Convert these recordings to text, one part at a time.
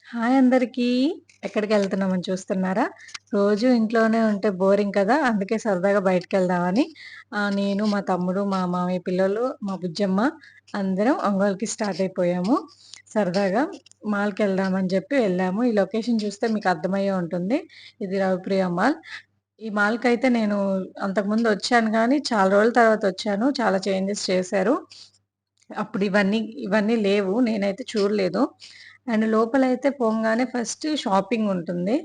Hi అందరికీ. ఎక్కడికెళ్తున్నామని చూస్తున్నారా? రోజు ఇంట్లోనే ఉంటే బోరింగ్ కదా! అందుకే సరదాగా బయటికెళ్దామని నేను, మా తమ్ముడు, మా మామయ్య పిల్లలు, మా బుజ్జమ్మ అందరం ఒంగోలుకి స్టార్ట్ అయిపోయాము. సరదాగా మాల్‌కెళ్దామని చెప్పి వెళ్ళాము. ఈ లొకేషన్ చూస్తే మీకు అర్థమయ్యే ఉంటుంది. ఇది రవిప్రియ మాల్. ఈ మాల్‌కైతే నేను అంతకుముందు వచ్చాను గానీ, చాలా రోజుల తర్వాత వచ్చాను. చాలా చేంజెస్ చేశారు. అప్పుడు ఇవన్నీ లేవు. నేనైతే చూడలేదు. అండ్ లోపలైతే పోంగానే ఫస్ట్ షాపింగ్ ఉంటుంది.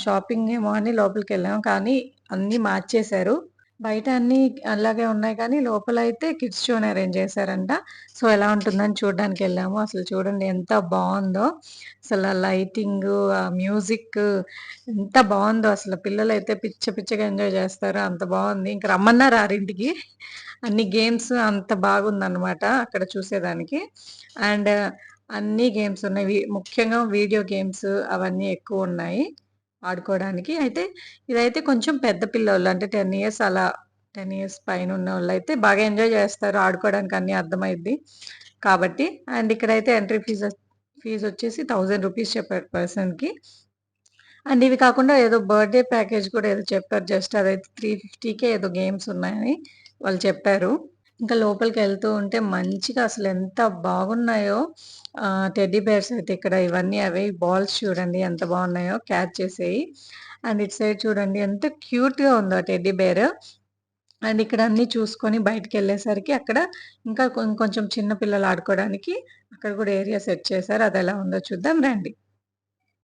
షాపింగ్ ఏమో అని లోపలికెళ్ళాం. కానీ అన్నీ మార్చేశారు. బయట అన్నీ అలాగే ఉన్నాయి కానీ లోపలైతే కిడ్స్ షోని అరేంజ్ చేశారంట. సో, ఎలా ఉంటుందని చూడ్డానికెళ్ళాము. అసలు చూడండి ఎంత బావుందో. అసలు ఆ లైటింగు, ఆ మ్యూజిక్ ఎంత బావుందో అసలు. పిల్లలైతే పిచ్చగా ఎంజాయ్ చేస్తారు. అంత బావుంది. ఇంక రమ్మన్నా రారింటికి. అన్ని గేమ్స్ అంత బాగుందనమాట అక్కడ చూసేదానికి. అండ్ అన్ని గేమ్స్ ఉన్నాయి. ముఖ్యంగా వీడియో గేమ్స్ అవన్నీ ఎక్కువున్నాయి ఆడుకోవడానికి. అయితే ఇదైతే కొంచెం పెద్ద పిల్లోళ్ళు అంటే 10 ఇయర్స్ అలా 10 ఇయర్స్ పైనున్నోళ్ళైతే బాగా ఎంజాయ్ చేస్తారు. ఆడుకోవడానికి అన్నీ అర్థమైద్ది కాబట్టి. అండ్ ఇక్కడైతే ఎంట్రీ ఫీజొచ్చేసి రూ. 1000 చెప్పారు పర్సన్‌కి. అండ్ ఇవి కాకుండా ఏదో బర్త్‌డే ప్యాకేజ్ కూడా ఏదో చెప్పారు. జస్ట్ అదైతే 350కే ఏదో గేమ్స్ ఉన్నాయని వాళ్ళు చెప్పారు. ఇంకా లోపలికెళ్తూ ఉంటే మంచిగా అసలెంత బాగున్నాయో టెడ్డీ బేర్స్ అయితే ఇక్కడ ఇవన్నీ అవే బాల్స్ చూడండి ఎంత బాగున్నాయో క్యాచ్ చేసేయి. అండ్ ఇటు సైడ్ చూడండి ఎంత క్యూట్‌గా ఉందో ఆ టెడ్డీ బేర్. అండ్ ఇక్కడ అన్నీ చూసుకొని బయటికెళ్ళేసరికి అక్కడ ఇంకా కొంచెం చిన్న పిల్లలు ఆడుకోవడానికి అక్కడ కూడా ఏరియా సెట్ చేశారు. అదెలా ఉందో చూద్దాం రండి.